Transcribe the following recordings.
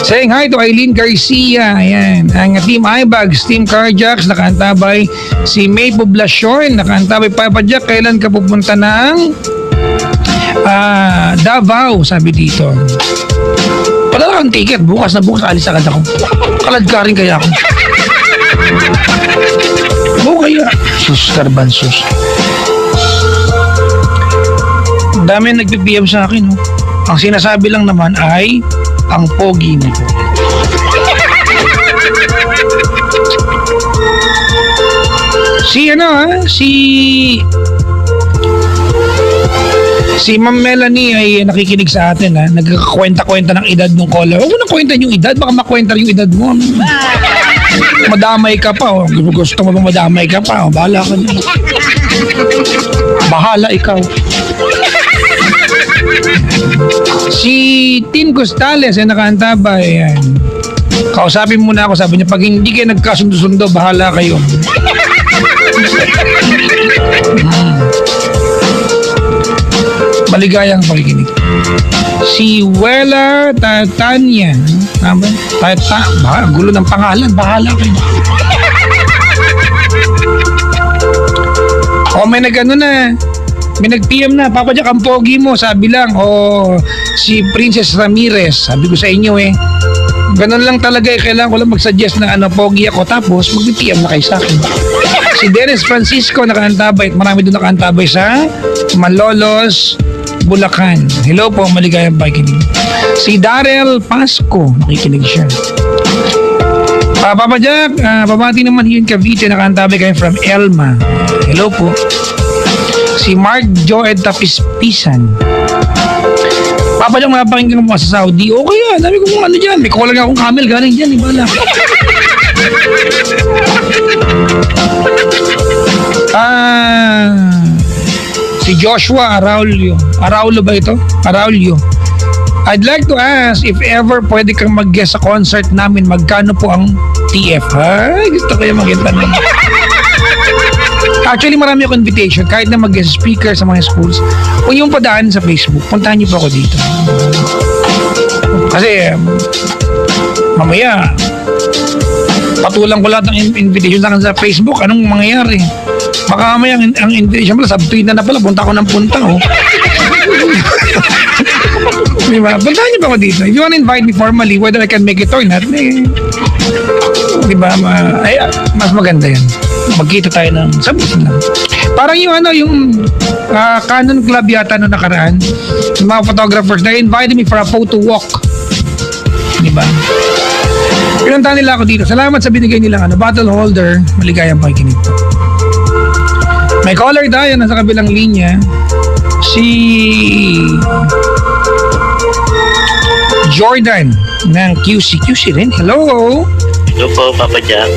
Saying hi to Eileen Garcia. Ayan. Ang Team iBags, Team Carjacks, nakaantabay. Si May Poblacion, nakaantabay. Papa Jack, kailan ka pupunta ng Davao, sabi dito. Padala kang ticket. Bukas na bukas, alis agad ako. Kalad ka rin kaya ako. Kaya sus, Garbanzos. Ang dami nagpipm sa akin, oh. Ang sinasabi lang naman ay ang pogi mo. Si Ma'am Melanie ay nakikinig sa atin, ha. Nagkakwenta-kwenta ng edad ng caller. Huwag mo nang kwenta yung edad, baka makwenta yung edad mo. Madamay ka pa, oh. Gusto mo bang madamay ka pa, oh. Bahala ka na. Bahala ikaw. Si Tin Costales ay nakaantabay. Ayan. Kausapin muna ako, sabi niya, pag hindi kayo nagkasundo-sundo, bahala kayo. Maligayang pakikinig. Si Wela Tatanya. Gulo ng pangalan. Bahala kayo. May nag-ano na. May nag-PM na. Papa Jack, ang pogi mo. Sabi lang. Si Princess Ramirez. Sabi ko sa inyo ganun lang talaga. Kailangan ko lang mag-suggest na pogi ako. Tapos mag-PM na kayo sa akin. Si Dennis Francisco nakaantabay. Marami doon nakaantabay sa Malolos, Bulacan. Hello po, maligayang pakikinig. Si Darrell Pasco, nakikinig siya. Papa Jack, babati naman yun Cavite, nakaantabay kayo from Elma. Hello po. Si Mark Joed Tapispisan. Papa Jack, mapakinggan mo sa Saudi. Okay yan, dami ko mga dyan. May caller nga akong camel, galing dyan, ibala. Si Joshua Araulo ba ito? Araulio. I'd like to ask if ever pwede kang mag-guest sa concert namin, magkano po ang TF? Ay, gusto ko yung magkita namin. Actually, marami ako invitation. Kahit na mag-guest speaker sa mga schools, kung yung padaan sa Facebook, puntahan niyo po ako dito. Kasi, mamaya, patulang ko lahat ng invitation sa Facebook. Anong mangyayari? Baka mamaya ang invitation pala, subtweet na pala, punta ko ng punta, oh. Diba? Puntahan niyo pa ako dito. If you wanna invite me formally, whether I can make it or not, diba? Mas maganda yan. Magkita tayo ng sabihin lang. Parang yung Canon Club yata noong nakaraan, yung mga photographers, they invited me for a photo walk. Diba? Pinunta nila ako dito. Salamat sa binigay nilang bottle holder. Maligayang pakikinig. May caller tayo nasa kabilang linya. Si Jordan ng QC rin. Hello. Hello po, Papa Jack.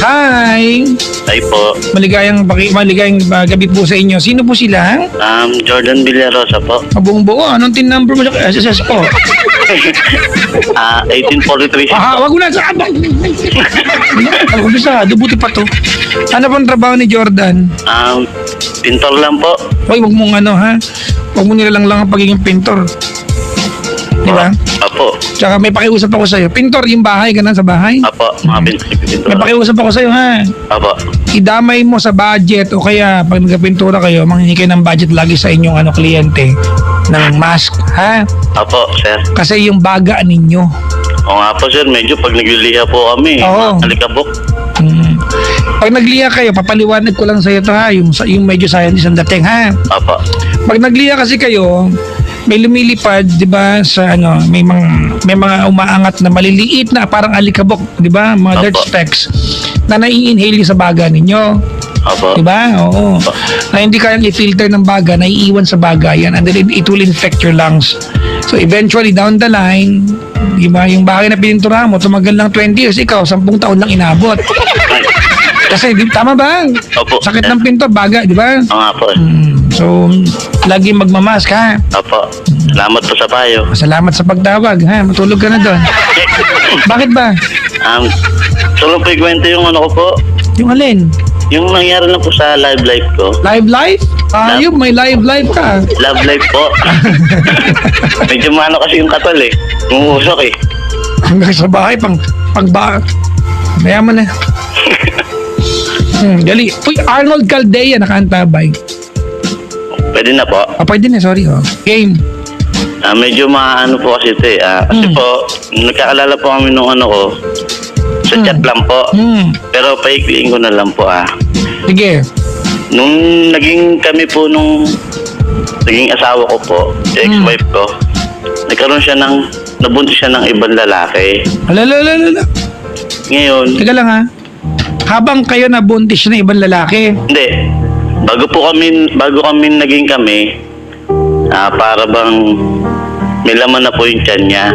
Hi. Hi po. Maligayang gabi po sa inyo. Sino po sila? Jordan Villarosa po. Buong buo. Anong tin number mo sa SSS po? 1843. Wag mo na sa abang. Bisa, dubuti pa to. Ano pong trabaho ni Jordan? Pintor lang po. Hoy, wag mong wag mo nilalang lang ang pagiging pintor. Di ba? Apo. Tsaka may pakiusap ako sa'yo. Pintor, yung bahay, ganun sa bahay? Apo, mga pintor. May pakiusap ako sa'yo, ha? Apo. Idamay mo sa budget o kaya pag nagpintura kayo, manghingi kayo ng budget lagi sa inyong kliyente ng mask, ha? Apo, sir. Kasi yung baga ninyo. Oo nga po, sir. Medyo pag nagliliha po kami, alikabok. Pag nagliha kayo, papaliwanag ko lang sa'yo ito, ha? Yung medyo scientist ang dating, ha? Apo. Pag nagliha kasi kayo, may lumilipad, 'di ba, sa may mga umaangat na maliliit na parang alikabok, 'di ba? Mga dirt specks na nai-inhale sa baga ninyo. Apo. 'Di ba? Oo. Apo. Na hindi kayang i-filter ng baga, naiiwan sa baga yan, and then it will infect your lungs. So eventually down the line, 'di ba, yung bahay na pininturahan mo tumagal lang 20 years, ikaw 10 taon lang inabot. Kasi tama ba? Opo. Sakit ng pinto, baga, 'di ba? Oo nga po. So, lagi magmamask, ha? Opo. Salamat po sa payo. Salamat sa pagtawag, ha? Matulog ka na doon. Bakit ba? Solo po ikwento yung ko po. Yung alin? Yung nangyari lang po sa live life ko. Live life? Ayun, may live life ka. Love life po. Medyo mano kasi yung katol eh. Umuusok eh. Hanggang sa bahay, pang kaya mo na. Dali. Uy, Arnold Caldea, nakaantabay. Pwede na po. Pwede na, sorry. Game. Medyo maano po kasi ito eh. Kasi po, nagkakalala po kami nung ano ko. Sa chat lang po. Pero paikliin ko na lang po Sige. Nung naging kami po naging asawa ko po, ex-wife ko, nagkaroon siya nabuntis siya ng ibang lalaki. Alalala. Ngayon, Teka lang ha. Habang kayo nabuntis na ibang lalaki. hindi. Bago kami naging kami, para bang may laman na po yung tiyan niya.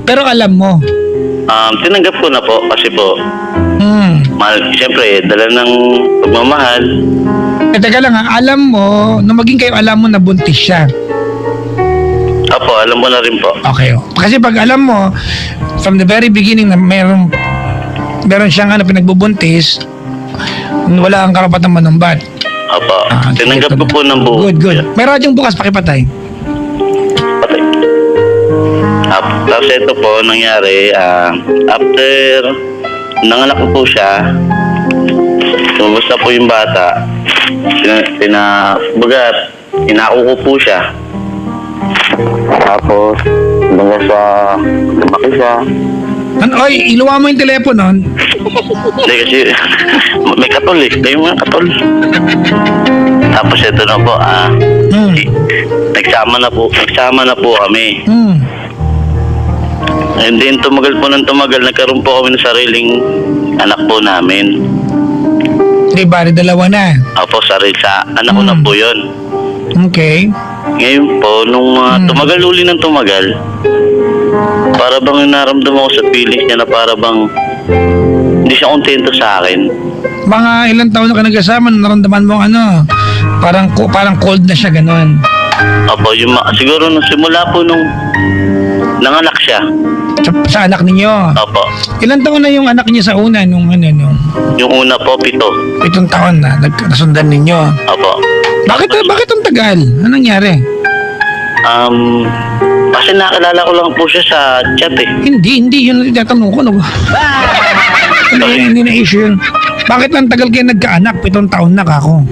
Pero alam mo. Tinanggap ko na po kasi po, siyempre, dala ng pagmamahal. Teka lang ha. Alam mo, nung maging kayo alam mo nabuntis siya. Apo, alam mo na rin po. Okay. Kasi pag alam mo, from the very beginning na meron siyang wala kang karapatang manumbat. Apo, tinanggap ko po ng buo. Good. May radyong bukas, pakipatay. Patay. Tapos ito po, nangyari, after nanganak ko po siya, lumabas na po yung bata, inako ko po siya. Tapos, lumaki siya. Oy, iluwa mo yung telepono. Hindi kasi, may katol eh. May mga katol. Tapos ito na po, nagsama na po kami. And then, tumagal po ng tumagal, nagkaroon po kami ng sariling anak po namin. Bari dalawa na. Opo, sa anak ko na po yun. Okay. Ngayon po, nung tumagal uli ng tumagal, para bang naramdaman ko sa feelings niya na para bang hindi siya kontento sa akin. Mga ilang taon na ka nagkasama, naramdaman mo parang cold na siya, ganon. Opo, siguro nung simula po nung nanganak siya. Sa anak ninyo? Opo. Ilang taon na yung anak niya sa una? Yung una po, 7. 7 taon na, nasundan ninyo. Opo. Bakit ang tagal? Anong nangyari? Kasi nakilala ko lang po siya sa chat eh. Hindi. Yun ang tinatanong ko. Hindi na issue yun. Bakit ang tagal kayo nagkaanak? 7 taon na kako.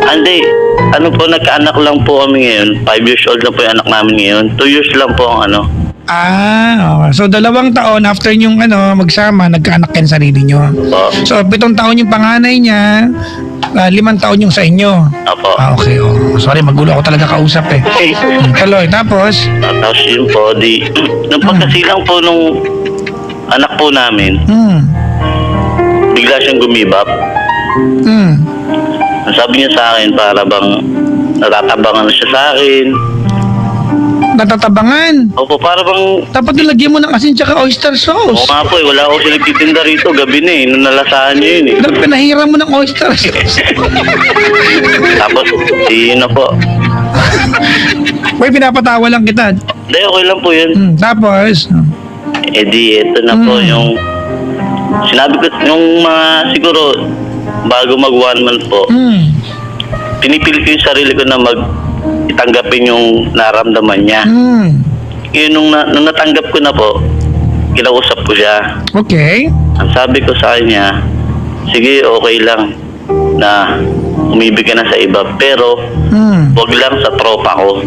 Hindi. Ano po, nagkaanak lang po kami ngayon. 5 years old na po yung anak namin ngayon. 2 years lang po ang ano. Okay. So 2 taon after yung magsama, nagkaanak kayo sa sarili nyo. Opo. So 7 taon yung panganay niya, 5 taon yung sa inyo. Opo. Okay. Sorry, magulo ako talaga kausap eh. Okay. Tuloy, tapos? Tapos yun po, nung pagkasilang po nung anak po namin, bigla siyang gumibap. Ang sabi niya sa akin, para bang natatabangan na siya sa akin. Natatabangan? Opo, para bang... Dapat nilagyan mo ng asin tsaka oyster Oo sauce. nga po, wala ako siya nagtitinda rito. Gabi na nung nalasahan niyo yun eh. Dapat pinahiram mo ng oyster sauce. Tapos, yun na po. Uy, pinapatawa lang kita. Hindi, okay lang po yun. Tapos? Ito na po yung... Sinabi ko, yung mga siguro, bago mag 1 month po, pinipilit ko yung sarili ko na itanggapin yung naramdaman niya. Yun, nung natanggap ko na po, kinausap ko siya. Okay. Ang sabi ko sa kanya, sige, okay lang na umibig ka na sa iba, pero wag lang sa tropa ko.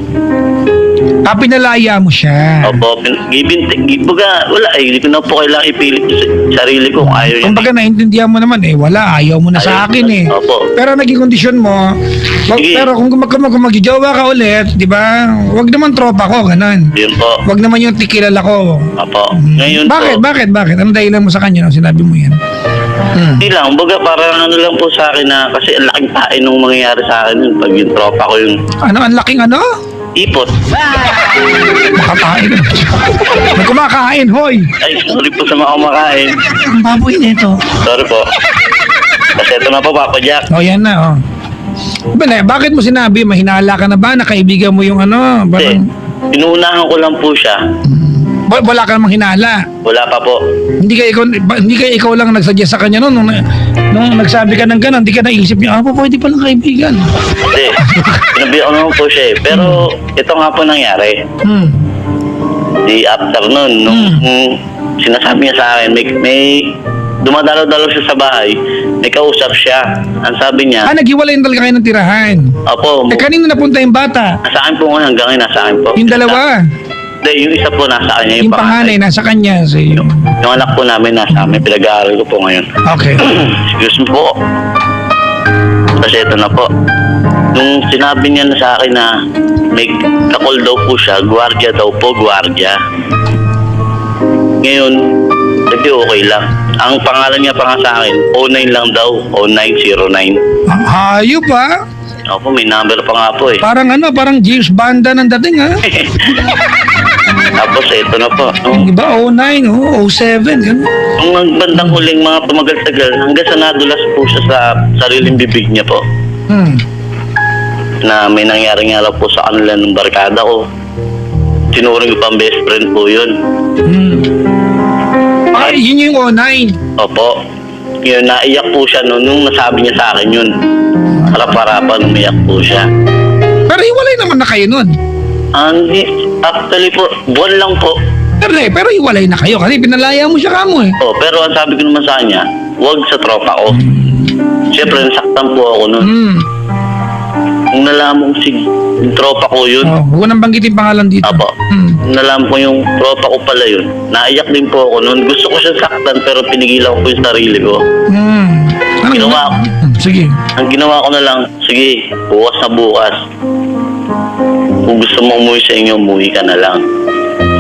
Pinalaya mo siya. Opo, wala eh, hindi ko na po kailangang ipilit sa sarili ko kung ayaw niya. Kumbaga naintindihan mo naman wala, ayaw mo na sa akin eh. Opo. Pero naging kondisyon mo, Sige. pero kung magjowa ka ulit, di ba? Wag naman tropa ko, ganun. Yun po. Wag naman yung tikilala ko. Opo. Ngayon Bakit? Ano dahilan mo sa kanya nung sinabi mo yan? Hindi lang, baga parang ano lang po sa akin na, kasi ang laking tain nung mangyayari sa akin yun, pag yung tropa ko yung Ang laking ipot. Makakain. May kumakain, hoy! Ay, sorry po sa mga kumakain. Ang baboy nito. Sorry po. Kasi ito na po, Papa Jack. Yan na, bakit mo sinabi? Mahinala ka na ba? Nakaibigan mo yung Kasi, Parang... pinuunahan ko lang po siya. Wala ka namang hinala. Wala pa po. Hindi ka ikaw lang nagsuggest sa kanya noon nung nagsabi ka ng gano'n, hindi ka naisip niya, pwede palang kaibigan. Hindi. Sinabihan ko naman po siya eh. Pero ito nga po nangyari. Di after nun, nung sinasabi niya sa akin, may dumadalaw-dalaw siya sa bahay, may kausap siya. Ang sabi niya, Naghiwalay na talaga kayo ng tirahan. Opo, Kanino napunta yung bata? nasa akin po ngayon, hanggang ngayon nasa akin po. Yung dalawa. Hindi, yung isa po nasa kanya, Yung panganay, nasa kanya. So, Yung anak po namin nasa amin, pinag-aaral ko po ngayon. okay. Excuse me po. Kasi ito na po. Nung sinabi niya na sa akin na may kakol daw po siya, gwardiya daw po, gwardiya. Ngayon, hindi okay lang. Ang pangalan niya pa nga sa akin, 09 lang daw, 0909. Hayop ha? Opo, may number pa nga po eh. Parang James Banda ng dating ha? Tapos ito na po. Diba? 09, 07, gano'n. Nung nagbandang huling mga tumagal-tagal, hanggang sa nadulas po siya sa sariling bibig niya po. Na may nangyari nga raw po sa kanila ng barkada ko. Sinuring ko pang best friend po yun. Ay, yun yung 09. Opo. Yun, naiyak po siya nung nasabi niya sa akin yun. Harap-harapan, umiyak po siya. Pero hiwalay naman na kayo nun. Hindi, actually po, buwan lang po. Pero hiwalay na kayo kasi pinalaya mo siya kamo eh. Oh, pero ang sabi ko naman sa kanya, huwag sa tropa ko. Siyempre, nasaktan po ako nun. Nung nalaman ko yung tropa ko yun. Huwag nang banggitin pangalan dito. Apo. Nung nalaman ko yung tropa ko pala yun, naiyak din po ako nun. Gusto ko siya saktan pero pinigilan ko po yung sarili ko. Ginawa ko. Sige. Ang ginawa ko na lang, sige, bukas na bukas. Kung gusto mo umuwi sa inyo, umuwi ka na lang.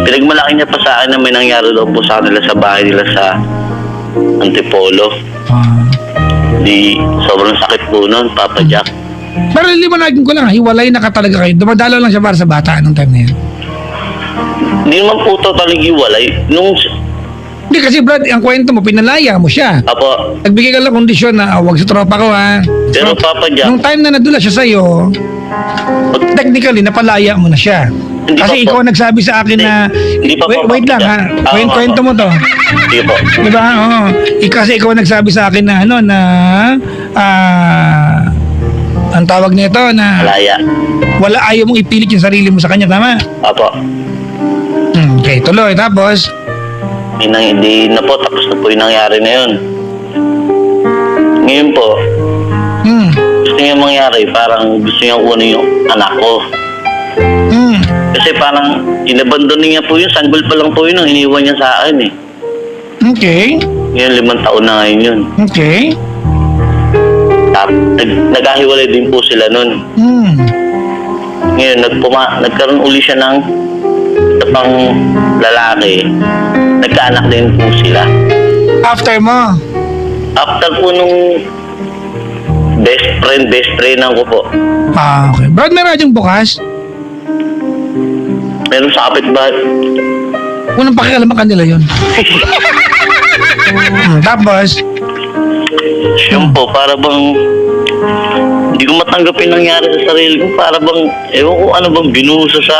Pinagmalaki niya pa sa akin na may nangyari daw po sa kanila sa bahay nila sa Antipolo. Di, sobrang sakit po nun, Papa Jack. Pero liwanagin ko lang, hiwalay na ka talaga kayo. Dumadalaw lang siya para sa bata nung time na yun. Hindi naman po totally hiwalay. Hindi kasi Brad, ang kwento mo, pinalaya mo siya. Apo, Nagbigay ka lang kondisyon na huwag sa tropa ko ha. pero Papa Jack, Nung time na nadula siya sa'yo, technically, napalaya mo na siya. Hindi Kasi pa po. ikaw nagsabi sa akin na, Hindi pa po, wait lang ha, Ah, kwento mo to. sige po. Diba? Oo. Kasi ikaw nagsabi sa akin na ang tawag nito na Malaya. ayaw mong ipilit yung sarili mo sa kanya, tama? Apo, Okay, tuloy. Tapos, hindi na po, tapos na po yung nangyari na yun. Ngayon po, gusto niya mangyari, parang gusto niya kunin yung anak ko. Kasi parang inabandon niya po yun, sanggol pa lang po yun, ang iniwan niya sa akin eh. okay. Ngayon, 5 taon na ngayon yun. Okay. Tapos, nagkahiwalay din po sila nun. Ngayon, nagkaroon uli siya ng isa pang lalaki. Nagkaanak din po sila. After mo. After po nung best friend ko po. Okay. Brad, may radyong bukas? Meron sa kapitbahay. Unang pakialaman kanila yun. Tapos, Yun po, para bang hindi ko matanggap yung nangyari sa sarili ko. Para bang, ewan ko ano bang binuhusa sa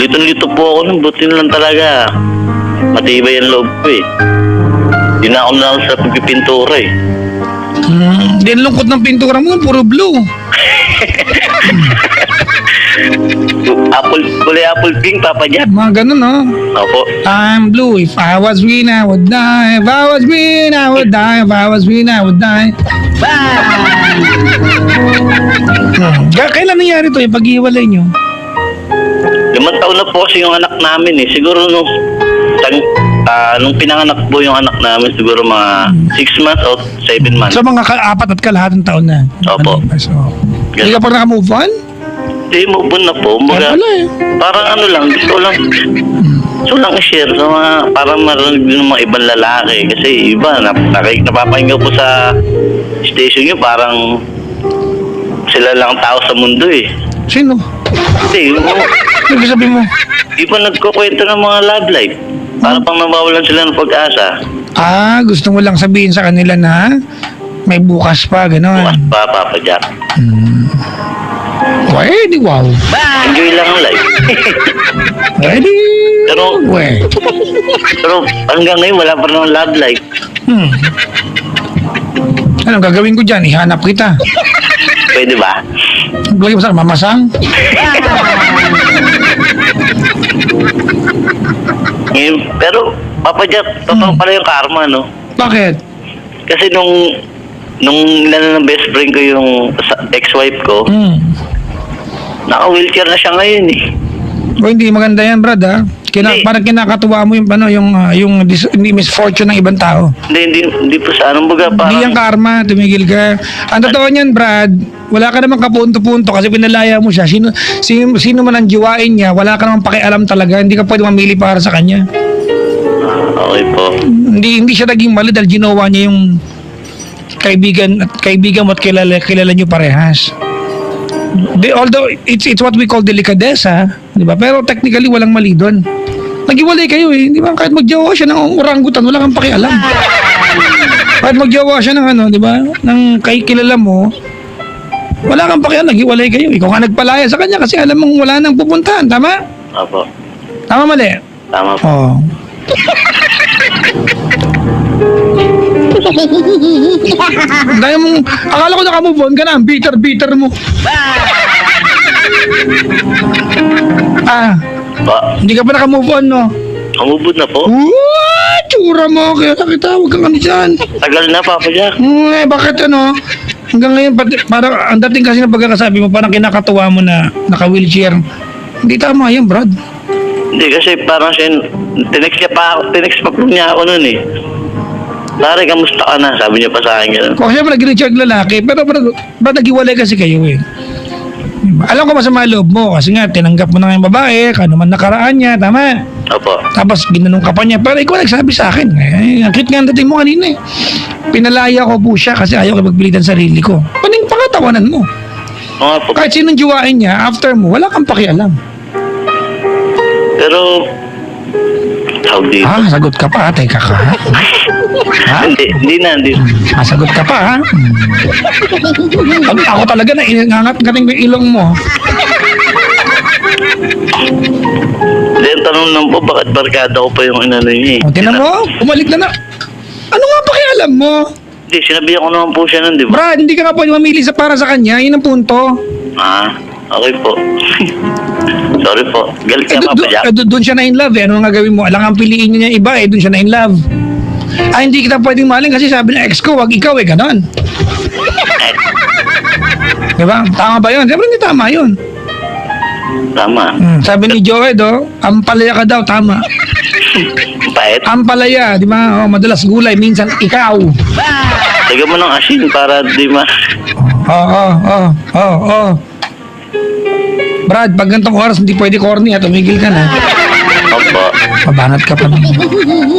lito po ako nun. Buti na lang talaga. Matibay ang loob ko eh. Hindi na ako na sa pagpipintura eh. din lungkot ng pintura mo, puro blue. Kulay apple pink, Papa Jack. Mga ganun, no? Opo. I'm blue. If I was green, I would die. If I was green, I would die. If I was green, I would die. Kailan nangyari to yung pag-iwalay nyo? 5 taon na po kasi yung anak namin eh. Siguro nung pinanganak po yung anak namin, siguro mga 6 months o 7 months. So mga 4 at kalahating taon na. Opo. So, hindi ka pa naka-move on? Hindi, move on na po. Kaya pala eh. Parang ano lang, gusto lang i-share sa mga, parang marinig din ng mga ibang lalaki. Kasi iba, napapakinggan po sa station nyo, parang sila lang tao sa mundo eh. Sino? Hindi, Ano sabi mo? iba nagkukwento ng mga love life. Para pang nawawalan sila ng pag-asa. Gusto mo lang sabihin sa kanila na may bukas pa, gano'n. Bukas pa, Papa Jack. Wow, wow. Enjoy lang ang life. Ready? Pero, pero hanggang ngayon wala pa rin love life. Anong gagawin ko dyan? Ihanap kita. Pwede ba? Lagi mo sa mamasang? Ngayon, pero, Papa Jack, totoo pala yung karma, no? Bakit? Kasi nung ilan ng best friend ko yung ex-wife ko, naka-wheelchair na siya ngayon eh. O hindi maganda yan, Brad, ha? Hindi. Parang kinakatuwa mo yung misfortune ng ibang tao. Hindi po sa anong baga, Hindi yan parang, karma, tumigil ka. Ang totoo niyan, Brad, wala ka namang kapunto-punto kasi pinalaya mo siya. Sino man ang jiwain niya, wala ka namang pakialam talaga. Hindi ka pwede mamili para sa kanya. okay po. Hindi siya naging mali dahil ginawa niya yung kaibigan mo at kilala niyo parehas. Although it's what we call delikadesa, di ba? Pero technically walang mali doon. Naghiwalay kayo eh, di ba? Kahit magjowa siya ng orangutan, wala kang pakialam. Kahit magjowa siya ng di ba? Ng kilala mo, wala kang pakialam, naghiwalay kayo. Ikaw nga nagpalaya sa kanya kasi alam mong wala nang pupuntahan, tama? Opo. Tama mali? Tama po. Oh. Dahil mong, akala ko nakamove on ka na, ang bitter mo. Hindi ka pa nakamove on, no? Kamubod na po. Tsura mo, kaya kita, huwag kang dyan. Tagal na, Papa Jack. Bakit hanggang ngayon, parang ang dating kasi na pagkakasabi mo, parang kinakatuwa mo na naka-wheelchair. Hindi tama yan, Brad. Hindi, kasi parang siya, tinext pa po niya ako nun eh. Pare, kamusta ka na? Sabi niya pa sa akin gano'n. Kung siya nag-recharge lalaki, pero Brad, nag-iwalay kasi kayo eh. Alam ko masama loob mo kasi nga tinanggap mo na nga yung babae, kano man nakaraan niya, tama? Opo. Tapos ginanong ka pa niya, pero ikaw nagsabi sa akin, ang cute nga ang dating mo kanina eh. Pinalaya ko po siya kasi ayaw ko magpilitan sarili ko. Paning pangatawanan mo. Oo po. Kahit sinong jiwain niya, after mo, wala kang pakialam. Pero, tawag dito. Sagot ka pa, teka ka ha? Hindi na. Sagot ka pa ha? Ako talaga na inangat kating yung ilong mo. Hindi, tanong lang po, bakit barkada ko pa yung inano niya eh. O, tinan mo, umalik na. Ano nga pakialam mo? Hindi, sinabihan ko naman po siya nun, di ba? Brad, hindi ka nga pwede mamili para sa kanya, yun ang punto. Okay po. Sorry po. Galit ka, Papa Jack. Doon siya na in love eh. Ano nga gagawin mo? Alang ang piliin niya iba eh. Doon siya na in love. Hindi kita pwedeng mahalin kasi sabi ng ex ko, wag ikaw eh. Ganon. Diba? Tama ba yun? Siyempre hindi tama yun. Tama. Sabi ni Joed, ampalaya ka daw. Tama. Pait. Ampalaya, di ba? Madalas gulay, minsan ikaw. Lagyan mo ng asin para di ma... Brad, pag gantong oras hindi pwede corny at tumigil ka na. Opo. Mabanat ka pa.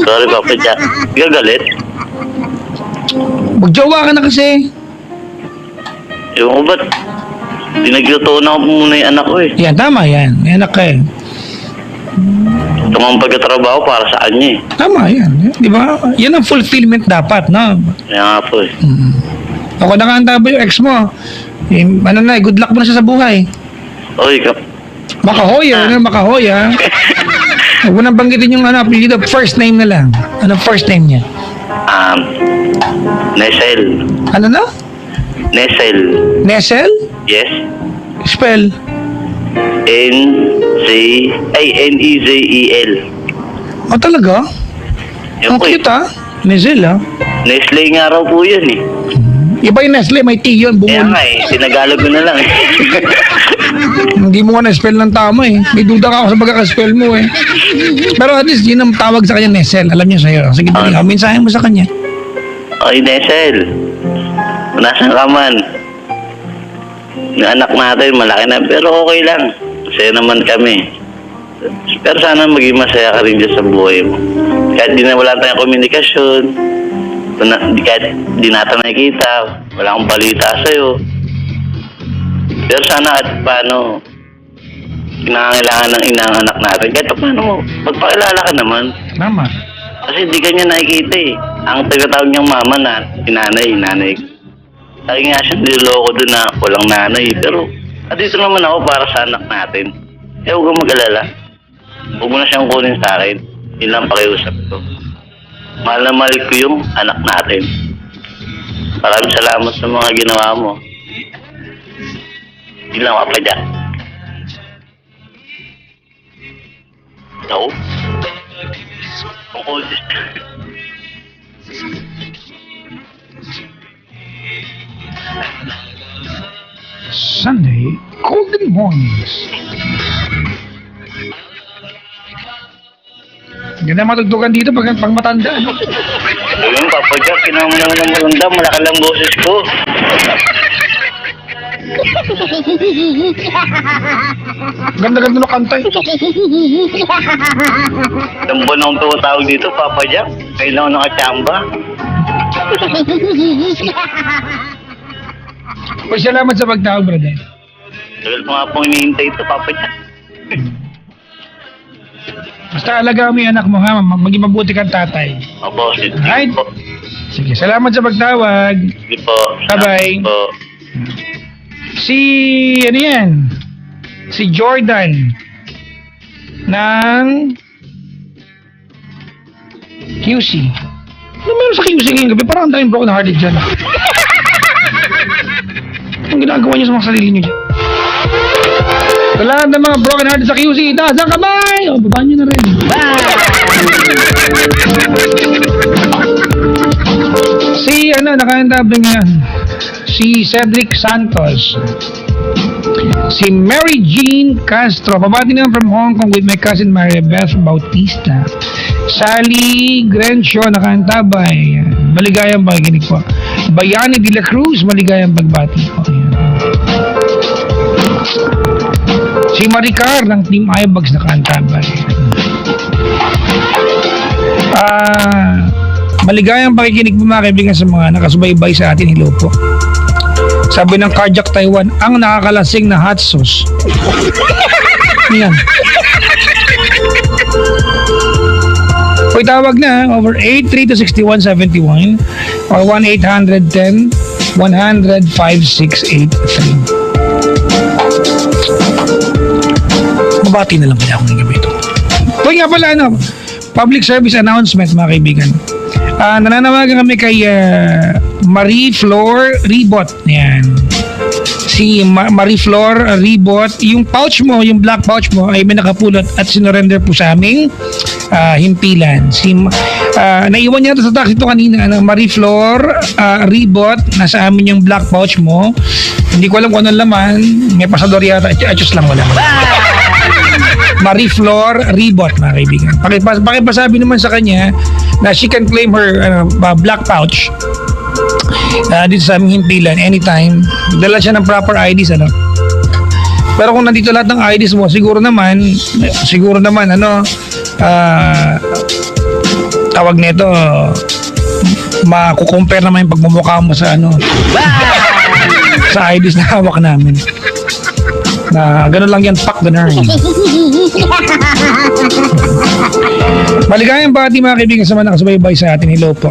Sorry, Papa Jack. Gagalit. Magjowa ka na kasi. Ewan ko ba't pinaglutuan ako muna yung anak ko eh. Yan, tama yan. May anak ka eh. Ito nga ang pagkatrabaho para sa kanya eh. Tama yan. Di ba? Yan ang fulfillment dapat, no? Kaya nga po eh. Ako nakahanda ba yung ex mo? Good luck mo na siya sa buhay. Oy, Makahoy, Makahoy, ha? Huwag mo nang banggitin yung apelido. First name na lang. Anong first name niya? Nesel. Ano na? Nesel. Nesel? Yes. Spell? Nezel. O talaga? Yan Ang po eh. cute, ha? Nesel, ha? Nestle nga raw po yun eh. Iba yung Nestle, may T yun, Kaya bungol. nga eh, sinagalog ko na lang eh. Hindi mo nga na-spell ng tama eh. May duda ka ako sa pagkaka-spell mo eh. Pero at least, yun ang tawag sa kanya, Nesel. Alam niya sa'yo. Sige, dali, mensahe mo sa kanya. Oy, Nesel. Nasaan ka man? Yung anak natin, malaki na, pero okay lang. Masaya naman kami. Pero sana maging masaya ka rin dyan sa buhay mo. Kahit di na wala tayong komunikasyon, kahit di natin nakikita, wala akong balita sa'yo. Pero sana at paano kinakailangan ng inang anak natin. Kahit paano magpakilala ka naman. Tama. Kasi di kanya nakikita eh. Ang tagatawag niyang mama na nanay. Lagi nga siya niloloko doon na walang nanay. Pero dito naman ako para sa anak natin. Huwag kang mag-alala. Huwag mo na siyang kunin sa akin. Yun lang pakiusap ko. Mahal na mahal ko yung anak natin. Maraming salamat sa mga ginawa mo. Yun lang, Papa Jack. No? Ang oldest. Sunday, Golden Mornings. Ganda matugtugan dito pag matanda. No? Ayun, Papa Jack, kinama naman ng maganda. Malaki lang boses ko. Ganda-ganda na kanta eh. Ilang buwan akong tumatawag dito, Papa Jack. Ngayon lang ako nakachamba. Uy, salamat sa pagtawag, brother. Tagal mo nga pong hinihintay ito, Papa Jack. Basta alagaan mo yung anak mo, ha? Maging mabuti kang tatay. Opo, sige Right. po. Sige, salamat sa pagtawag. Sige po. Bye-bye. Salamat po. Si, ano yan? Si Jordan ng QC. Ano meron sa QC ngayong gabi? Parang ang daming broken hearted dyan. Anong ginagawa niyo sa mga sarili niyo dyan? Sa lahat ng mga broken hearted sa QC, taas ang kamay! O, babaan niyo na rin. Si, nakahantabling yan. Si Cedric Santos. Si Mary Jean Castro. Pabati naman from Hong Kong with my cousin Maribeth Bautista. Sally Grencio, nakahantabay. Maligayang pakikinig po. Bayani de la Cruz, maligayang pagbati po. Ayan. Si Maricar ng Team iBugs, nakahantabay. Maligayang pakikinig po mga kaibigan sa mga nakasubaybay sa atin. Hello po. Sabi ng Cardiac Taiwan, ang nakakalasing na hot sauce. Yan. Uy, tawag na, over 8326171 or 1-800-10-100-5683. Mabati na lang pala ako ng gabi ito. Uy nga pala, public service announcement mga kaibigan. Nananawagan kami kay Marie Flor Ribot. Yan. Si Marie Flor Ribot, yung pouch mo, yung black pouch mo ay may nakapulot at sinurrender po sa aming himpilan. Naiwan niya ito sa taxi ito kanina, Marie Flor Ribot, nasa amin yung black pouch mo. Hindi ko alam kung anong laman, may pasador yata, achos lang wala. Marie Flor Ribot, mga kaibigan. Pakipasabi naman sa kanya na she can claim her black pouch dito sa aming himpilan anytime. Dala siya ng proper IDs, Pero kung nandito lahat ng IDs mo, siguro naman, tawag nito, makukompare naman yung pagmumukha mo sa sa IDs na hawak namin. Na gano'n lang yan, fuck the nerd. Maligayang bati mga kaibigan sa mga nakasubaybay sa atin. Hello po.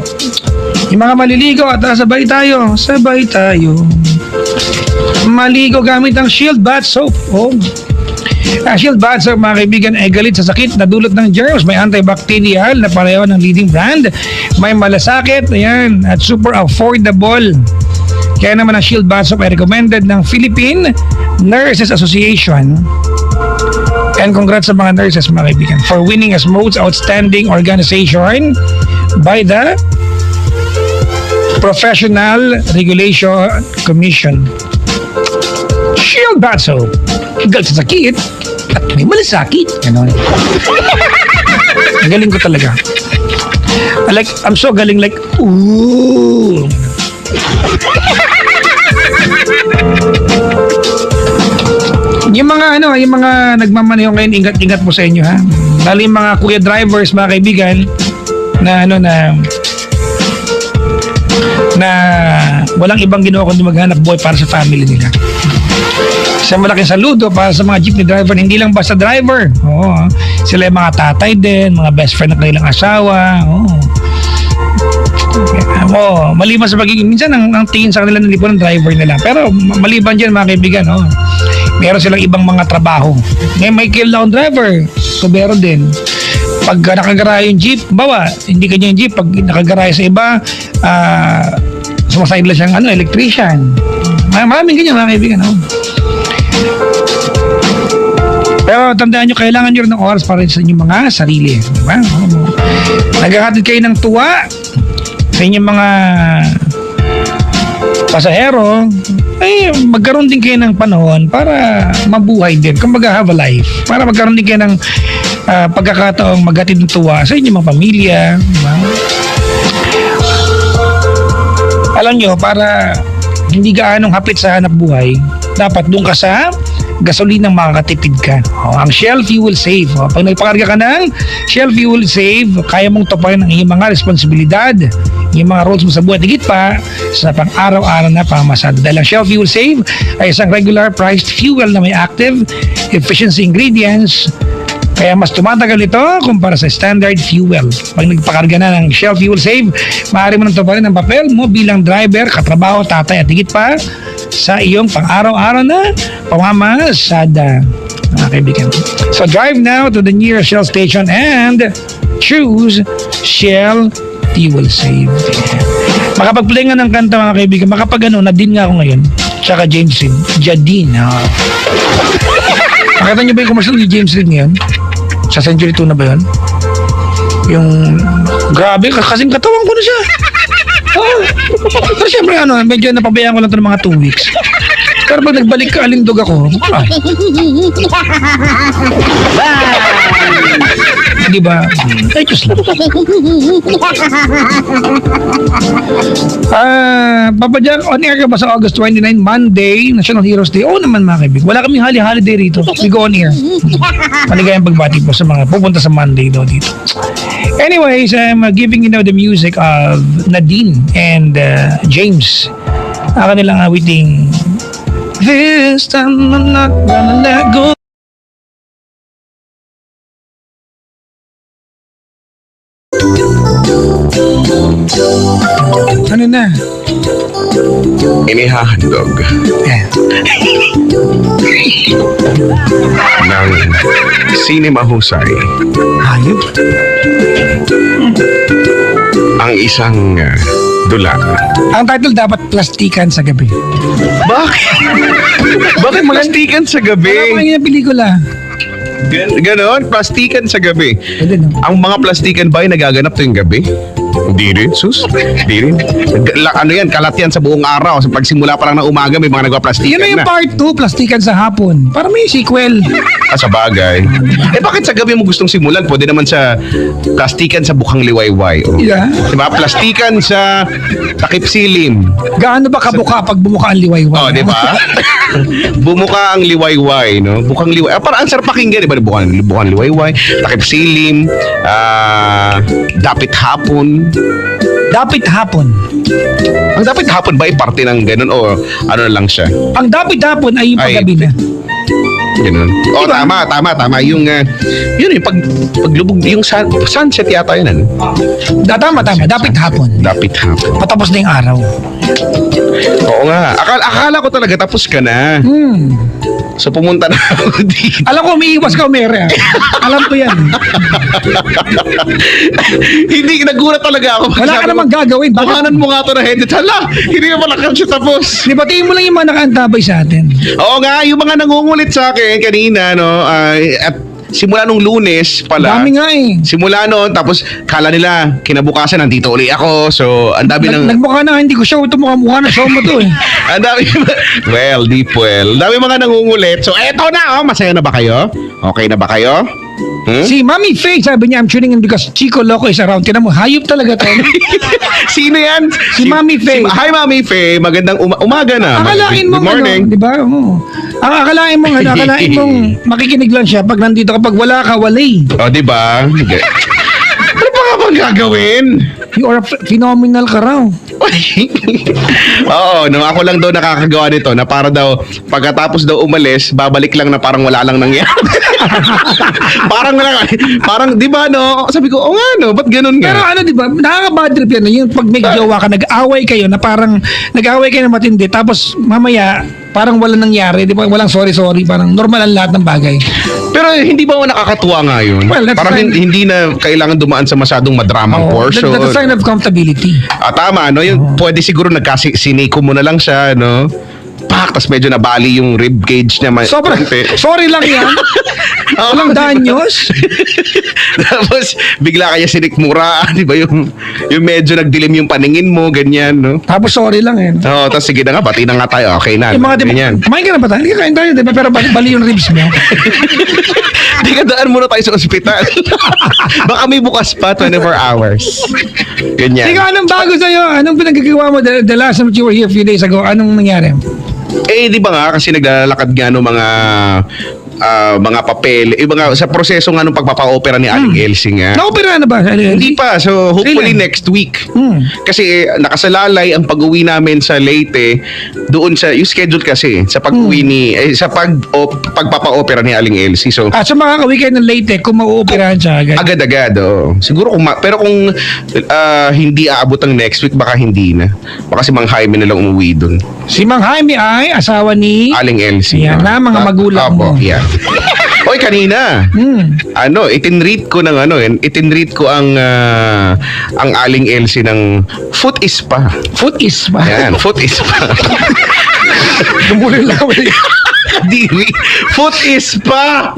Yung mga maliligo at sabay tayo. Maligo gamit ang Shield Bath Soap. Shield Bath Soap mga kaibigan ay galit sa sakit na dulot ng germs. May antibacterial na pareho ng leading brand. May malasakit, ayan, at super affordable. Kaya naman ang Shield Bath Soap ay recommended ng Philippine Nurses Association. And congrats sa mga nurses mga kaibigan for winning as most outstanding organization by the Professional Regulation Commission. Shield Bath Soap. Galit sa sakit at may malasakit. Ganon. Galing ko talaga. I'm so galing ooh. Yung mga nagmamaneho ngayon, ingat-ingat po sa inyo, ha. Lalo yung mga kuya drivers, mga kaibigan, na walang ibang ginawa kundi maghanap buhay para sa family nila. Sa malaking saludo para sa mga jeepney driver, hindi lang basta driver. Oo, sila yung mga tatay din, mga best friend ng kanilang asawa. Maliban sa pagiging, minsan ang tingin sa kanila ng lipunan driver nila. Pero maliban dyan mga kaibigan, Meron silang ibang mga trabaho. May Michael Laon driver, tubero din. Pag nakagara yung jeep, bawa, hindi kanya yung jeep. Pag nakagara sa iba, sumaside lang siyang electrician. Maraming ganyan mga kaibigan. No? Pero tandaan nyo, kailangan nyo rin ng oras para sa inyong mga sarili. Diba? Naghahatid kayo ng tuwa sa inyong mga pasahero, ay magkaroon din kayo ng panahon para mabuhay din. Kung have a life. Para magkaroon din kayo ng pagkakataong maghatid ng tuwa sa inyong mga pamilya. Diba? Alam nyo, para hindi gaanong hapit sa hanap buhay, dapat doon ka sa gasolinang makakatipid ka. Ang Shell Fuel Save. Pag nagpakarga ka ng Shell Fuel Save, kaya mong tuparin ang iyong mga responsibilidad, yung mga roles mo sa buhay, higit pa sa pang-araw-araw na pamamasada. Dahil ang Shell Fuel Save ay isang regular priced fuel na may active efficiency ingredients, kaya mas tumatagal ito kumpara sa standard fuel. Pag nagpakarga na ng Shell Fuel Save, maaari mo nang tuparin ang papel mo bilang driver, katrabaho, tatay at higit pa sa iyong pang-araw-araw na pamamasada, mga kaibigan. So drive now to the nearest Shell station and choose Shell Fuel Save. Makapag-play nga ng kanta, mga kaibigan. Nadine nga ako ngayon. Tsaka James Reid. Jadine. Nakita niyo ba yung commercial ni James Reid ngayon? Sa Century 2 na ba yun? Yung grabe, kasing katawan ko na siya. Pero syempre medyo napabayaan ko lang ito ng mga 2 weeks. Pero pag nagbalik ka alindog ako, di ba? Ay, Diyos lang. Papa Jack, on air ka ba sa August 29, Monday, National Heroes Day? Oo naman, mga kaibigan. Wala kaming holiday rito. We go on air. Maligayang pagbati po sa mga pupunta sa Monday daw dito. Anyways, I'm giving you now the music of Nadine and James. Ang kanilang awiting, this time I'm not gonna let go. Ano na? Inihahandog Eh, ng Cinema Husay hayop. ang isang dula. Ang title dapat Plastikan sa Gabi. Bakit? Bakit plastikan sa Wala pa gabi? yung pelikula. Ganon, plastikan sa gabi. Pwede no? Ang mga plastikan ba ay nagaganap tuwing gabi? Hindi rin, sus. Hindi rin. Ano yan, kalat yan sa buong araw. Sa pagsimula pa lang ng umaga, may mga nagpa-plastikan Yan na yung na. part 2, Plastikan sa Hapon. Para may sequel. Sa bagay. Bakit sa gabi mo gustong simulan? Pwede naman sa plastikan sa Bukang Liwayway. Oh. Yeah. Diba? Plastikan sa Takip Silim. Gaano ba kabuka pag bumuka ang liwayway? Oh, di ba? Bumuka ang liwayway, no? Bukang liwayway. Parang ang sarap pakinggan, di ba? Bukang liwayway, Takip Silim, Dapit Hapon. Dapit Hapon. Ang Dapit Hapon ba ay parte ng ganun o ano lang siya? Ang Dapit Hapon ay yung Ay, paggabi na. Ganun. Oh, Diba? tama. Yung yun yung paglubog, yung sunset yata yun, ano? Tama. Dapit Hapon. Dapit Hapon. Patapos na yung araw. Oo nga. Akala ko talaga tapos ka na. So pumunta na ako dito. Alam ko, umiiwas ka, Umere. Alam ko yan. Hindi, nagulat talaga ako. Wala ka namang gagawin. Bakit? Bukanan mo nga ito na headset. Hala, hindi ka pala siya tapos. Di ba, tingin mo lang yung mga nakaantabay sa atin. Oo nga, yung mga nangungulit sa akin kanina, no, at simula nung Lunes pala. Dami nga eh. Simula noon, tapos kala nila kinabukasan nandito uli ako. So, ang dami ng... Nagmukha na, hindi ko show ito mukha na show mo to eh. Ang dami... Well, deep well. Ang dami mga nangungulit. So, eto na, oh. Masaya na ba kayo? Okay na ba kayo? Si Mami Faye, sabi niya, I'm tuning in because Chico Loco is around. Tinan mo, hayop talaga to. Sino yan? Si Mami Faye. Hi, Mami Faye. Magandang umaga na. Akalain mo, Good morning. di ba? Akalain mong makikinig lang siya pag nandito kapag wala ka, walay. O, di ba? Ano pa nga bang gagawin? You are a phenomenal ka raw. Oo, nung ako lang daw nakakagawa nito na para daw pagkatapos daw umalis, babalik lang na parang wala lang nangyari. parang, di ba, no? Sabi ko, nga, no? Ba't ganun nga? Pero ano, di ba, nakaka-bad trip yan. Yung pag may jowa ka, nag-away kayo na parang, nag-away kayo na matindi, tapos mamaya, parang wala nangyari, di ba? Walang sorry, parang normal ang lahat ng bagay. Pero hindi ba nakakatuwa nga yun? Well, that's parang fine. hindi na kailangan dumaan sa masyadong madramang portion. That's a sign of comfortability. Tama, no? Yung pwede siguro siniko mo na lang siya, no? Pak, tas medyo nabali yung rib cage niya. Sobrang, sorry lang yan. Walang danyos. Tapos, bigla kaya sinikmura, di ba? Yung medyo nagdilim yung paningin mo, ganyan, no? Tapos sorry lang eh. Oo, tapos sige na nga, bati na nga tayo. Okay na. Yung mga, ganyan. kumain ka na ba tayo? Hindi ka kain tayo, di ba? Pero bali yung ribs mo. Di ka daan muna tayo sa ospital. Baka may bukas pa, 24 hours. Ganyan. Ikaw, anong bago sa'yo? Anong pinagkagawa mo the last time you were here a few days ago? Anong nangyari? Di ba nga, kasi naglalakad nga no mga papel, sa proseso nga nung pagpapa-opera ni Aling Elsie nga. Na-opera na ba? Hindi pa, so hopefully Kailan? next week. Hmm. Kasi nakasalalay ang pag-uwi namin sa Leyte doon sa yung schedule kasi sa pag-uwi ni pagpapa-opera ni Aling Elsie. So So makakauwi kayo ng late kung mauoperahan siya agad. agad-agad, oh. Siguro pero kung hindi aabot ang next week, baka hindi na. Baka si Mang Jaime na lang umuwi doon. Si Mang Jaime ay asawa ni... Aling Elsie. Yan na, mga magulang Opo, mo. yeah. Oy, kanina. Itinreat ko ang Aling Elsie ng foot spa. Foot is pa. Yan, foot spa. Gumulo lang ako. Diri. Foot spa.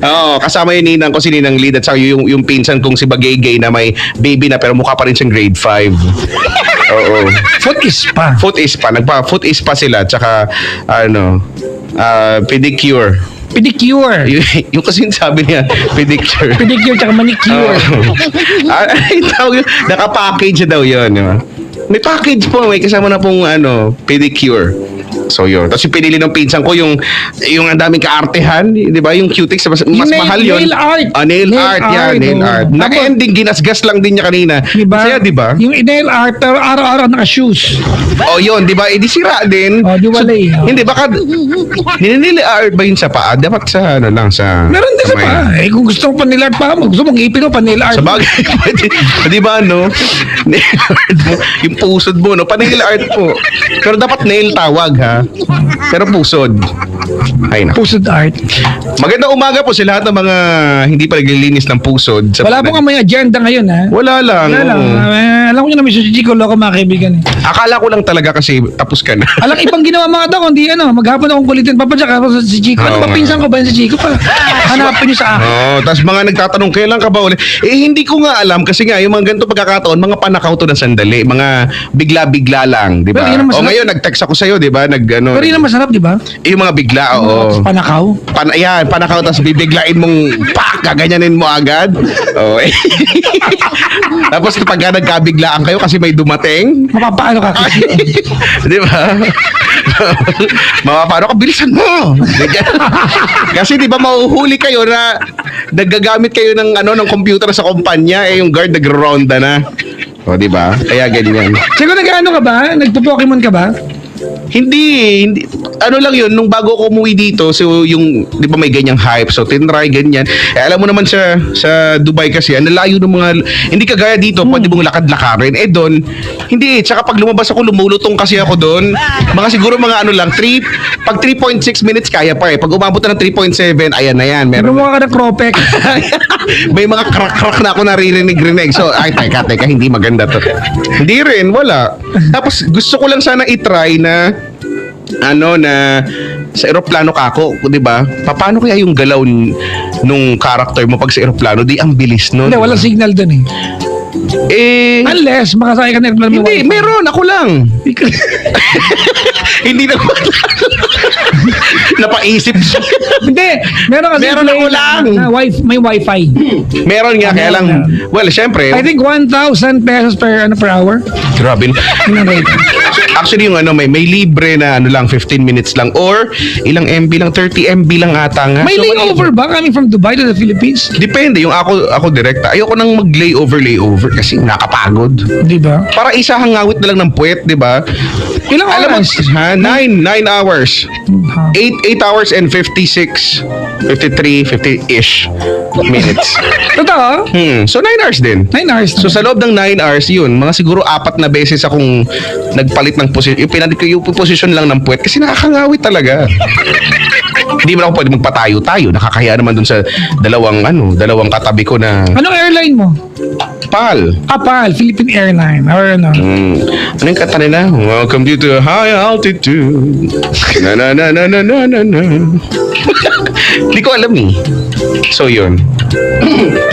Oo, kasama yung ninang ko, si Ninang Lid, at saka yung pinsan kong si Bagay na may baby na pero mukha pa rin siyang grade 5. Oo. Foot is pa. Foot spa. Nagpa-foot spa sila, tsaka pedicure. Pedicure. Yung kasi sabi niya, pedicure. Pedicure tsaka manicure. Ay, tawag yun. Naka-package daw yun. Diba? May package po. May kasama na pong pedicure. So yun. Tapos yung pinili ng pinsan ko, yung ang daming kaartehan, di ba? Yung cutex, mas mahal yun. Nail art. Nail art, yan. Nail art. Naka-ending, ginasgas lang din niya kanina. Diba? Masaya, di ba? Yung nail art, pero araw-araw naka-shoes. Yun, di ba? Di sira din. Di walay. Hindi, baka nail art ba yun sa paa? Dapat sa, lang, sa... Meron din sa pa. Kung gusto mo pa nail art pa, gusto mong ipin mo pa nail art. Sa bagay, di ba, no? Nail art mo, yung pusod mo, no? Pa-nail art po. Pero dapat nail tawag, ha? Pero pusod. Ay na. Pusod art. Magandang umaga po sa lahat ng mga hindi pa naglilinis ng pusod. Wala po may agenda ngayon, ha? Wala lang. Wala lang. Alam ko nyo naman si Chico Loco, mga kaibigan. Akala ko lang talaga kasi tapos ka na. Alam, ibang ginawa mga tao, kundi maghapon akong kulitin. Papadyak ako si Chico. Ano ba, pinsan ko ba yun si Chico pa? Hanapin niyo sa akin. Tapos mga nagtatanong, kailan ka ba ulit? Hindi ko nga alam kasi nga, yung mga ganito pagkakataon, mga panakaw to ng sandali. Mga bigla-bigla lang, di ba? Pero yun ang masarap. Ngayon, nag-text ako sa'yo, di ba? Pero yun ang masarap, di ba? Yung mga bigla, oo. Panakaw. Yan, panakaw, tapos bibiglain mong gaganyanin mo agad. Oh. Tapos pagka nagkabiglaan kayo kasi may dumating, Mapapaano ka kasi? di ba? Mapapaano ka, bilisan mo. Kasi di ba mahuhuli kayo na nagagamit kayo ng ng computer sa kumpanya, yung guard nagro-ronda na. O, di ba? Kaya ganyan. Siguro nag-ano ka ba? Nagpo-Pokemon ka ba? Hindi. Ano lang yun, nung bago ako umuwi dito, so yung, di ba may ganyang hype, so tinry, ganyan. Alam mo naman sa Dubai kasi, ang lalayo ng mga, hindi kagaya dito, pwede mong lakad-lakarin. Doon, hindi tsaka pag lumabas ako, lumulutong kasi ako doon. Siguro mga lang, pag 3.6 minutes, kaya pa Pag umabot na ng 3.7, ayan na yan. Meron Gumawa ka ng Cropec. may mga crack-crack na ako naririnig-rinig. So, teka, hindi maganda to. Hindi rin, wala. Tapos, gusto ko lang sana itry na na sa eroplano ka ako, di ba? Paano kaya yung galaw nung character mo pag sa eroplano? Di ang bilis nun. Hindi, walang signal dun Unless, makasakay ka na airplane mo. Hindi, meron. Ako lang. Hindi na napaisip siya. Hindi, meron kasi Meron ako lang. Na may wifi. Meron nga, kaya lang, well, syempre. I think 1,000 pesos per hour. Grabe. Yun ang rate. Actually, yung may libre na lang, 15 minutes lang. Or, ilang MB lang, 30 MB lang ata nga. May So, layover ba coming from Dubai to the Philippines? Depende. Yung ako direkta. Ayoko nang layover kasi nakapagod. Di ba? Para isa hangawit na lang ng puwet, di ba? Ilang Alam mo, oras? 9 hours. 8 hours and 56 53, 50-ish minutes. Totoo? So 9 hours din. 9 hours. So sa loob ng 9 hours yun, mga siguro 4 na beses akong nagpalit ng position. Yung pinalit ko yung position lang ng puwet kasi nakakangawit talaga. Hindi mo ako pwede magpatayo-tayo. Nakakaya naman dun sa dalawang katabi ko na Anong airline mo? PAL. PAL, Philippine Airline. Or ano? Ano yung kanta nila? Welcome you to high altitude. Na na na na na na na na. Hindi ko alam eh. So yun.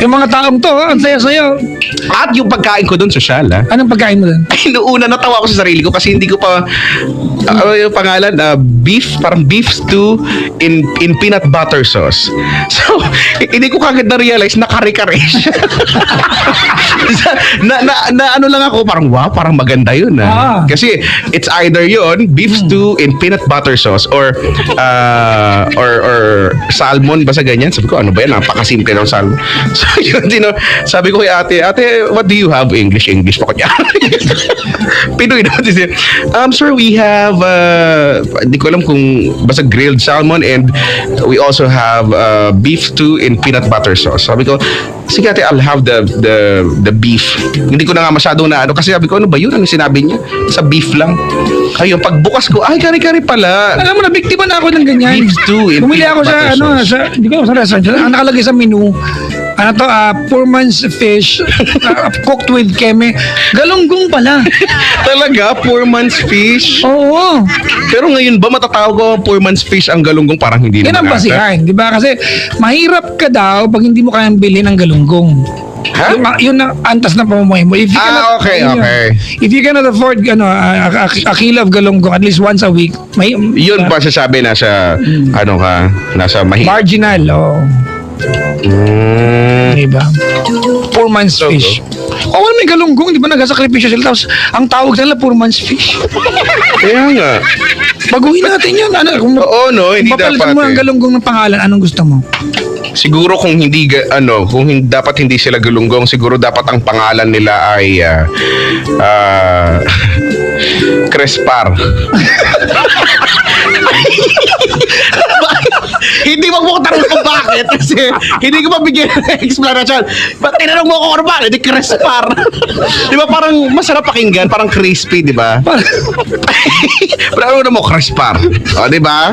Yung mga taong to, ang saya-sayo. At yung pagkain ko doon, sosyal ha. Anong pagkain mo doon? Ay, noong una natawa ako sa sarili ko kasi hindi ko pa ano yung pangalan, parang beef stew in peanut butter sauce. So, hindi ko kagad na-realize na kare-kare siya. na ano lang ako, parang wow, parang maganda yun Ah. Kasi it's either yun, beef stew in peanut butter sauce or salmon, basta ganyan. Sabi ko, ano ba yan? Napakasimple ng salmon. So, yun din. Sabi ko kay ate, what do you have? English pa ko niya. Pinoy naman siya. Sir, we have, hindi ko alam kung basta grilled salmon and we also have beef stew in peanut butter sauce. Sabi ko, sige ate, I'll have the beef. Hindi ko na nga masyadong kasi sabi ko, ano ba yun? Ano sinabi niya? Sa beef lang. Ayun, pagbukas ko, ay, kari-kari pala. Alam mo na, biktima na ako ng ganyan. Beef stew in Bumili peanut ako butter sauce. hindi ko sa restaurant. Ang nakalagay sa menu, poor man's fish, cooked with keme. Galunggong pala. Talaga, poor man's fish. Oo. Pero ngayon ba matatawag ko poor man's fish ang galunggong? Parang hindi Yan ang naman ata. basihan, di ba? Kasi mahirap ka daw pag hindi mo kayang bilhin ng galunggong. Ha? Yun ang antas na pamumuhay mo. If you cannot, okay. If you cannot afford a kilo of galunggong at least once a week, may Yun pa sasabi nasa nasa marginal, oh. Mm. Diba? Poor man's fish. O may galunggong, di ba nagsasakripisyo sila? Tapos ang tawag nila poor man's fish. Kaya nga. Baguhin natin yun. Oo, no, hindi papalitan dapat. mo ang galunggong ng pangalan, anong gusto mo? Siguro kung dapat hindi sila galunggong, siguro dapat ang pangalan nila ay Crespar. Hindi mo tanong kung bakit kasi hindi ko mabigyan ng explanation. Ba't tinanong mo ako ano ba? Hindi Crespar. Di ba parang masarap pakinggan, parang crispy, di ba? Pero ano na mo, Crespar? O, di ba?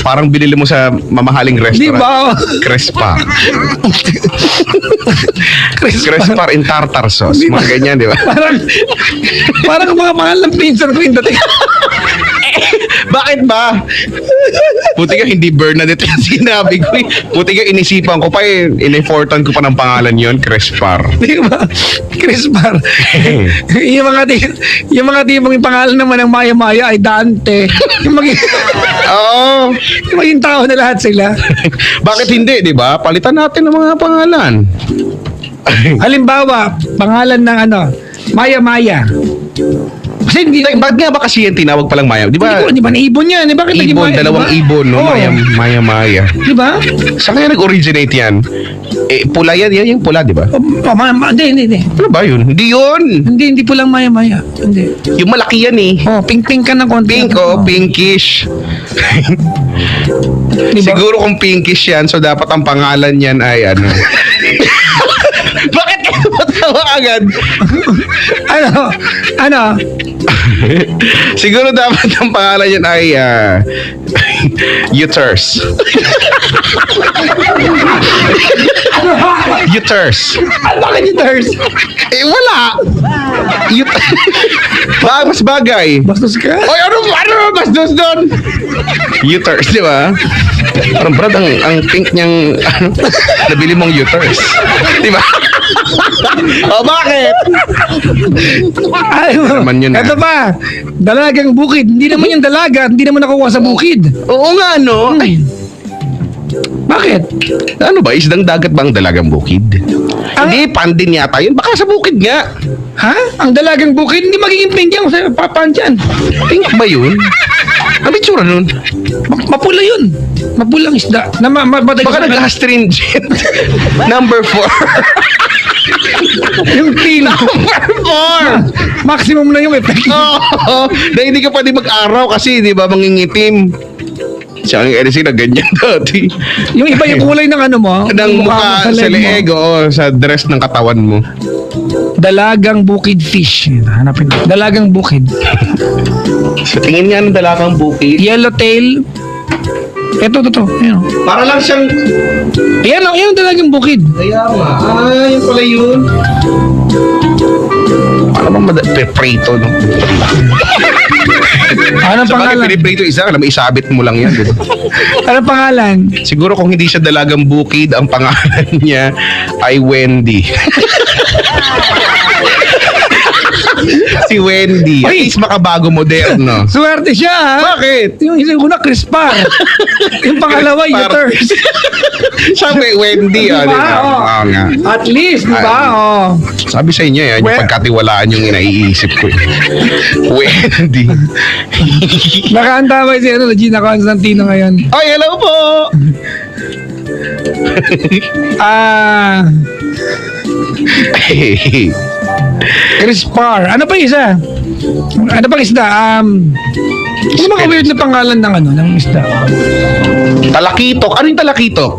Parang binili mo sa mamahaling restaurant. Di ba? Crespar. Crespar in tartar sauce. Mga ganyan, di ba? Parang mga mahal ng pinsan ko yung dating. Bakit ba? Puti ka hindi Bernadette yung sinabi ko eh. Puti ka inisipan ko pa eh. Ineffortan ko pa ng pangalan yon, Crespar. Di ba? Crispar. yung mga tipong yung pangalan naman ng Maya-Maya ay Dante. Yung Oo. yung maging tao na lahat sila. Bakit hindi, di ba? Palitan natin ng mga pangalan. Halimbawa, pangalan ng Maya-Maya. Kasi hindi, Bakit nga ba kasi yan tinawag palang Maya? Di ba? di ba naibon yan? Bakit naging Ibon, Maya, dalawang di ba? ibon, no? Oo. Maya. Di ba? Saan kaya nag-originate yan? Pula yan yung pula, di ba? Hindi. Ano ba yun? Hindi yun. Hindi po lang Maya-Maya. Hindi. Yung malaki yan eh. Pink-pink ka ng konti. Pink, pinkish. Di ba? Siguro kung pinkish yan, so dapat ang pangalan yan ay Bakit kayo matawa agad? Ano? Siguro dapat ang pangalan yan ay Uters. Uters. Bakit yung thirst? Wala. Mas bagay. Bastos ka? Oy, ano bastos doon? Uters, di ba? Parang Brad, ang pink niyang nabili mong Uters. Di ba? Bakit? Ay, Naman yun, ito pa. Dalagang bukid. Hindi naman yung dalaga. Hindi naman nakuha sa bukid. Oo nga, no? Ay, Bakit? ano ba? Isdang dagat bang dalagang bukid? Hindi, pandin yata yun. Baka sa bukid nga. Ha? Ang dalagang bukid? Hindi magiging pink yan. Sa papan dyan. Pink ba yun? Ano yung tsura nun? Mapula yun. Mapulang isda. Baka nag-astringent. Number 4. Yung pino. Number 4! Maximum na yung effect. Oo. Na hindi ka pwede mag-araw kasi, di ba, mangingitim. Siya ang LC na ganyan dati. Yung iba yung kulay ng ano mo. Ng yung mukha mo sa leg mo. leeg, oo, sa dress ng katawan mo. Dalagang bukid fish. Yan, hanapin mo. Dalagang bukid. Sa tingin nga ng dalakang bukid. Yellowtail. Ito. Ayan o. Para lang siyang... Ayan o, yan ang dalagang bukid. Kaya nga. Yun pala yun. Para bang prito, no? Anong Sa bagay, pangalan? piniprito isa, alam mo, isabit mo lang yan. Diba? Anong pangalan? Siguro kung hindi siya dalagang bukid, ang pangalan niya ay Wendy. Si Wendy. At Ay! least makabago moderno. Swerte siya ha? Bakit? Yung isang una, Crispar. Yung pangalawa, Crispar. Utters. Siya may Wendy. Diba? Diba? Oh. Oo nga. At least, di ba? Oh. Sabi sa inyo, yan, yung Well- pagkatiwalaan yung inaiisip ko. Wendy. Nakahanda ba si Gina Constantino ngayon? Ay, hello po! Crispar. Ano pa isa? Ano pang isda? Ano mga weird na pangalan ng ano, ng isda? Talakitok. Ano yung talakitok?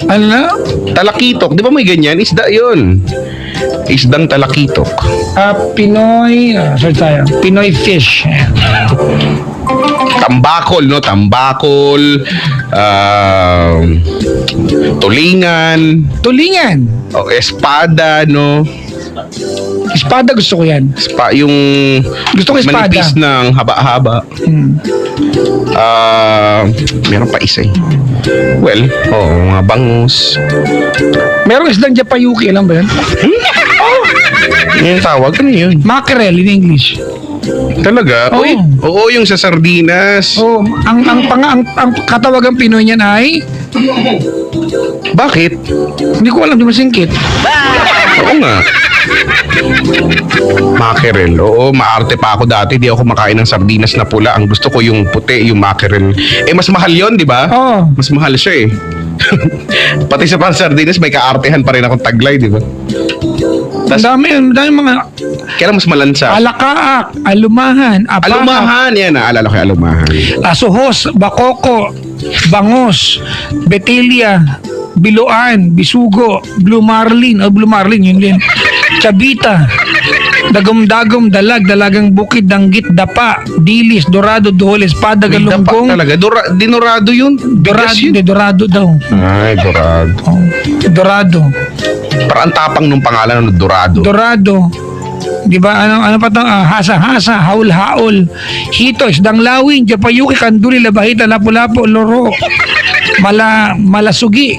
Ano na? Talakitok. Di ba may ganyan? Isda yun. Isdang talakitok. Pinoy, search tayo. Pinoy fish. Tambakol, no? Tambakol. Tulingan. Tulingan. O, espada, no? Espada gusto ko yan. Yung Gusto ko espada. manipis ng haba-haba. Hmm. Meron pa isa eh. Well, mga bangus. Merong isdang Japayuki, alam ba yan? Ano yung tawag? Ano yun? Mackerel in English. Talaga? Oo. Uy, oo, yung sa sardinas. Oh, ang katawagang Pinoy niyan ay Bakit? hindi ko alam, di masingkit. Oo nga. Mackerel. Oo, maarte pa ako dati. Di ako makain ng sardinas na pula. Ang gusto ko yung puti, yung mackerel. Eh, mas mahal yon, di ba? Oo. Mas mahal siya eh. Pati sa sardinas, may kaartehan pa rin akong taglay, di ba? Ang dami mga Kaya mas malansa. alakaak, alumahan, apaka, Alumahan, yan. Naalala ko yung alumahan. asuhos, bakoko, bangos, betelia, biluan, bisugo, blue marlin, yun din. Chabita, dagom-dagom, dalagang bukid, danggit, dapa, dilis, dorado, duhol, espada, May dapa galunggong, talaga. Dinorado yun. dorado, Bigas yun. hindi, dorado daw. Ay, dorado. Oh, dorado. Parang tapang nung pangalan ng dorado. Dorado. Di ba? Ano pa tang hasa-hasa, haul-haul, hito, isdang lawin, japayuki, kanduli, labahita, lapu-lapu, loro, malasugi,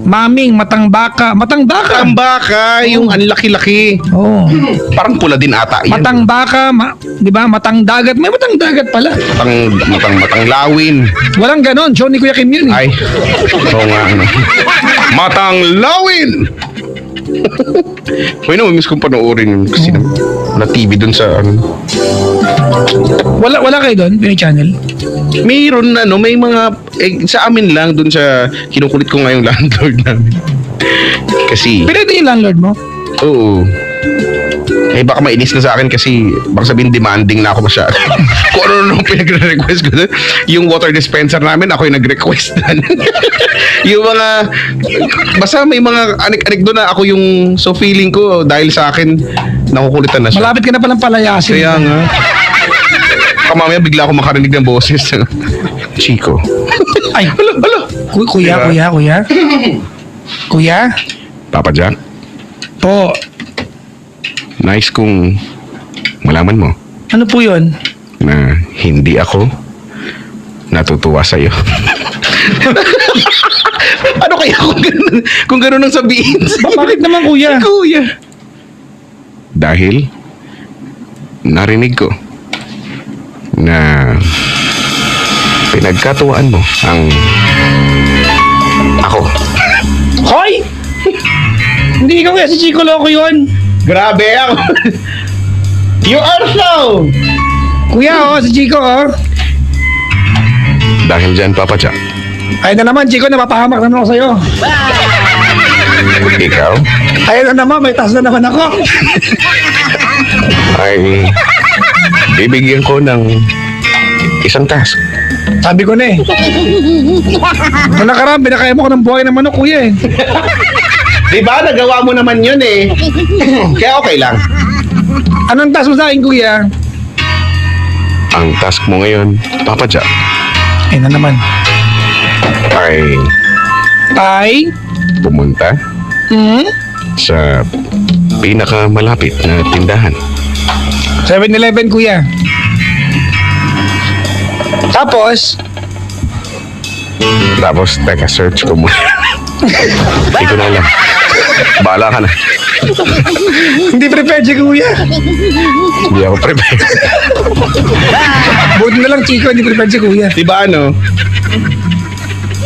maming, matangbaka. Tambaka, yung ang laki-laki. Oh. Parang pula din ata yan. Matangbaka, di ba? Matangdagat. May matangdagat pala. Matanglawin. Walang ganon. Show ni Kuya Kim yun. Ay, oo nga. Ano. Matanglawin! Uy, miss kong panoorin yun kasi wala TV dun sa ano. Wala kayo doon, Pinoy Channel. Mayroon may mga sa amin lang dun sa kinukulit ko ngayong landlord namin. Kasi Pwede yung landlord mo. oo. Eh baka mainis na sa akin kasi baka sabihin demanding na ako masyado. Kung ano pinagre-request ko dun. Yung water dispenser namin, ako yung nag-request dun. Yung mga basta may mga anik-anik doon na ako yung so feeling ko dahil sa akin nakukulitan na siya. Malapit ka na palang palayasin. Kaya nga. Mamaya bigla ako makarinig ng boses. Chico. Ay, Hala. kuya. Kuya? Papa Jack, Po, nice kung malaman mo ano po yun? na hindi ako natutuwa sa'yo. Ano kaya kung ganun ang sabihin sa'yo? Bakit naman kuya? Kuya. Dahil narinig ko na pinagkatuwaan mo ang ako. Hoy! Hindi ikaw kaya si Chico Loco yun. Grabe ako. You are so. Kuya, si Chico, Dahil dyan, Papa Jack, Ayun na naman, Chico, napapahamak naman ako sa'yo. ikaw Ayun na naman, may taas na naman ako. ay bibigyan ko ng isang task. Sabi ko na eh. Nung nakaraan, binakaya mo ko ng buhay ng manok, kuya eh. Di ba? Nagawa mo naman yun eh. Kaya okay lang. Anong task mo sa akin, kuya? Ang task mo ngayon, Papa Jack, Ayun na naman. ay Tay? pumunta sa pinakamalapit na tindahan. 7-Eleven, kuya. Tapos, Tapos, teka, search ko muna. Hindi ko na alam. Bahala ka na. hindi prepared si kuya. Hindi ako prepared. Buti na lang, Chico, hindi prepared si kuya. Di ba ano?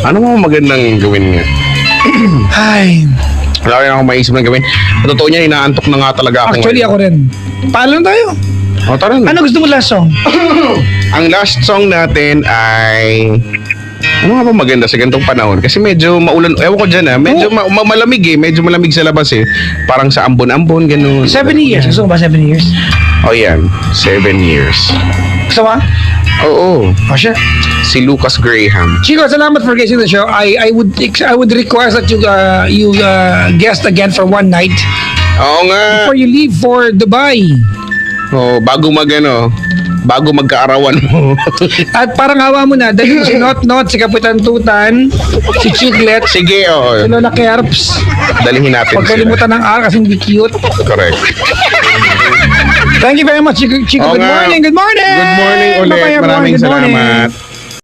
Ano mo magandang gawin nga? Ay, Wala rin ako maisip na gawin. Totoo niya, inaantok na nga talaga ako. actually ako rin. Paalam tayo. O, tara na. Ano gusto mo last song? Ang last song natin ay... Ano nga ba maganda sa ganitong panahon? Kasi medyo maulan, ewan ko dyan medyo malamig eh, medyo malamig sa labas eh. Parang sa ambon-ambon, gano'n. 7 years. Gusto mo ba 7 years? O yan, 7 years. Gusto mo? Oo, O siya. si Lucas Graham. Chico, salamat for guesting the show. I would request that you guest again for one night Oo nga. before you leave for Dubai. Oo, bago magkaarawan mo. At parang hawa mo na dahil si Not, si Kapitan Tutan, si Chiclet, si Sige, oo. Lola Kerps. Dalhin natin Huwag kalimutan ng R kasi hindi cute. Correct. Thank you very much, Chico. Oo Good nga. morning, good morning! Good morning ulit. Bye-bye, everyone. Maraming Good morning. salamat.